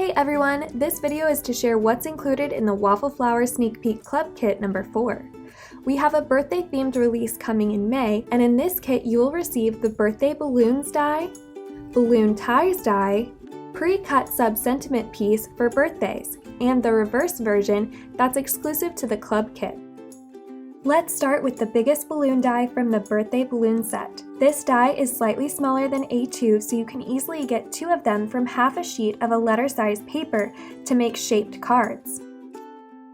Hey everyone, this video is to share what's included in the Waffle Flower Sneak Peek Club Kit number 4. We have a birthday themed release coming in May, and in this kit you will receive the birthday balloons die, balloon ties die, pre-cut sub-sentiment piece for birthdays, and the reverse version that's exclusive to the club kit. Let's start with the biggest balloon die from the birthday balloon set. This die is slightly smaller than A2, so you can easily get 2 of them from half a sheet of a letter-sized paper to make shaped cards.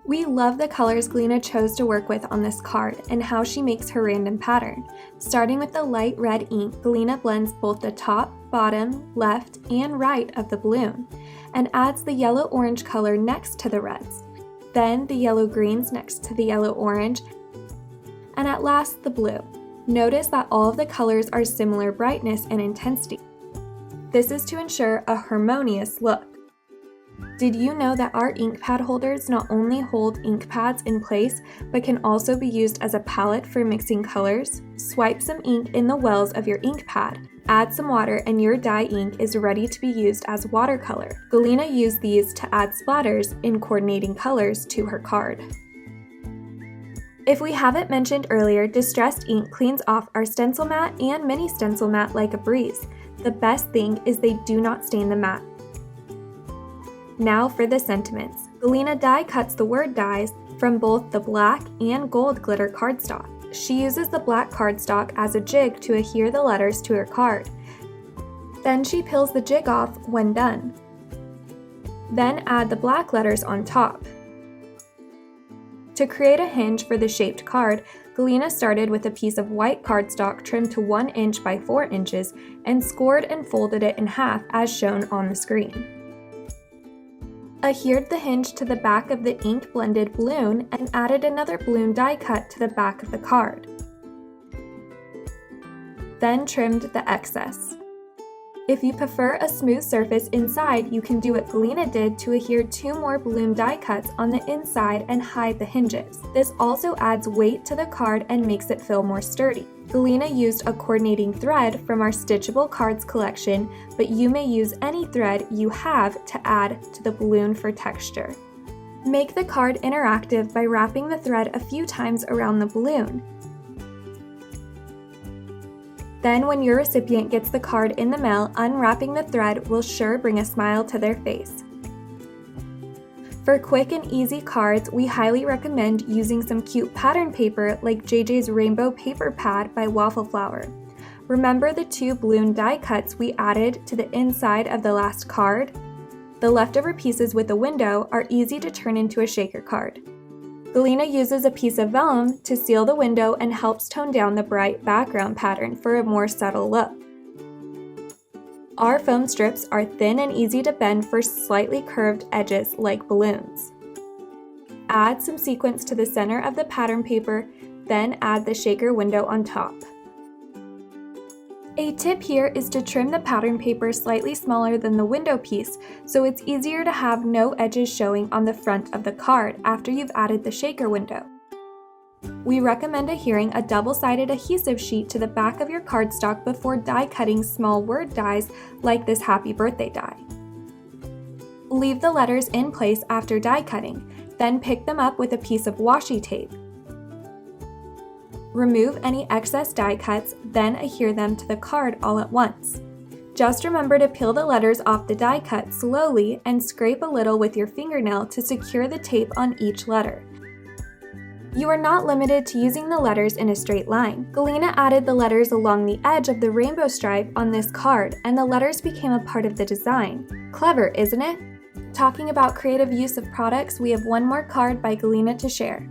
We love the colors Galina chose to work with on this card and how she makes her random pattern. Starting with the light red ink, Galina blends both the top, bottom, left, and right of the balloon, and adds the yellow-orange color next to the reds, then the yellow-greens next to the yellow-orange, and at last the blue. Notice that all of the colors are similar brightness and intensity. This is to ensure a harmonious look. Did you know that our ink pad holders not only hold ink pads in place, but can also be used as a palette for mixing colors? Swipe some ink in the wells of your ink pad, add some water, and your dye ink is ready to be used as watercolor. Galina used these to add splatters in coordinating colors to her card. If we haven't mentioned earlier, distressed ink cleans off our stencil mat and mini stencil mat like a breeze. The best thing is they do not stain the mat. Now for the sentiments. Galina die cuts the word dies from both the black and gold glitter cardstock. She uses the black cardstock as a jig to adhere the letters to her card. Then she peels the jig off when done. Then add the black letters on top. To create a hinge for the shaped card, Galina started with a piece of white cardstock trimmed to 1 inch by 4 inches and scored and folded it in half as shown on the screen. Adhered the hinge to the back of the ink blended balloon and added another balloon die cut to the back of the card. Then trimmed the excess. If you prefer a smooth surface inside, you can do what Galina did to adhere 2 more balloon die cuts on the inside and hide the hinges. This also adds weight to the card and makes it feel more sturdy. Galina used a coordinating thread from our Stitchable Cards collection, but you may use any thread you have to add to the balloon for texture. Make the card interactive by wrapping the thread a few times around the balloon. Then when your recipient gets the card in the mail, unwrapping the thread will sure bring a smile to their face. For quick and easy cards, we highly recommend using some cute pattern paper like JJ's Rainbow Paper Pad by Waffle Flower. Remember the 2 balloon die cuts we added to the inside of the last card? The leftover pieces with the window are easy to turn into a shaker card. Galina uses a piece of vellum to seal the window and helps tone down the bright background pattern for a more subtle look. Our foam strips are thin and easy to bend for slightly curved edges like balloons. Add some sequins to the center of the pattern paper, then add the shaker window on top. A tip here is to trim the pattern paper slightly smaller than the window piece so it's easier to have no edges showing on the front of the card after you've added the shaker window. We recommend adhering a double-sided adhesive sheet to the back of your cardstock before die cutting small word dies like this happy birthday die. Leave the letters in place after die cutting, then pick them up with a piece of washi tape. Remove any excess die cuts, then adhere them to the card all at once. Just remember to peel the letters off the die cut slowly and scrape a little with your fingernail to secure the tape on each letter. You are not limited to using the letters in a straight line. Galina added the letters along the edge of the rainbow stripe on this card, and the letters became a part of the design. Clever, isn't it? Talking about creative use of products, we have one more card by Galina to share.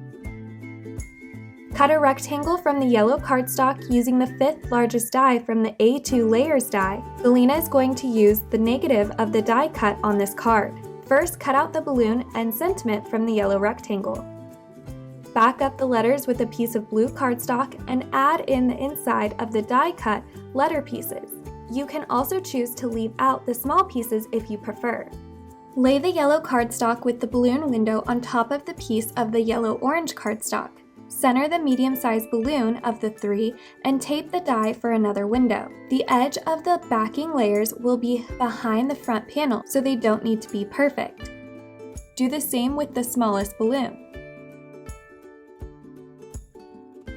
Cut a rectangle from the yellow cardstock using the 5th largest die from the A2 layers die. Galina is going to use the negative of the die cut on this card. First, cut out the balloon and sentiment from the yellow rectangle. Back up the letters with a piece of blue cardstock and add in the inside of the die cut letter pieces. You can also choose to leave out the small pieces if you prefer. Lay the yellow cardstock with the balloon window on top of the piece of the yellow-orange cardstock. Center the medium-sized balloon of the 3 and tape the die for another window. The edge of the backing layers will be behind the front panel, so they don't need to be perfect. Do the same with the smallest balloon.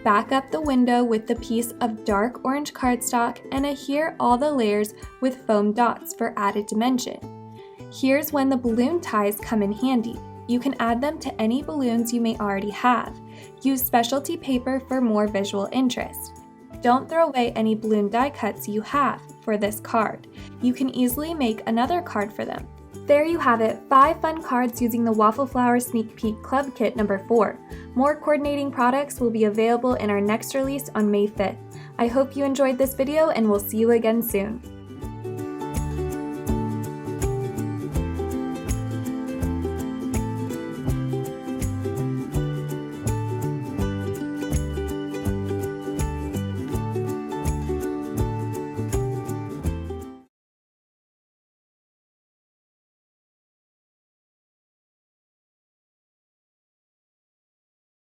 Back up the window with the piece of dark orange cardstock and adhere all the layers with foam dots for added dimension. Here's when the balloon ties come in handy. You can add them to any balloons you may already have. Use specialty paper for more visual interest. Don't throw away any balloon die cuts you have for this card. You can easily make another card for them. There you have it, 5 fun cards using the Waffle Flower Sneak Peek Club Kit number 4. More coordinating products will be available in our next release on May 5th. I hope you enjoyed this video and we'll see you again soon.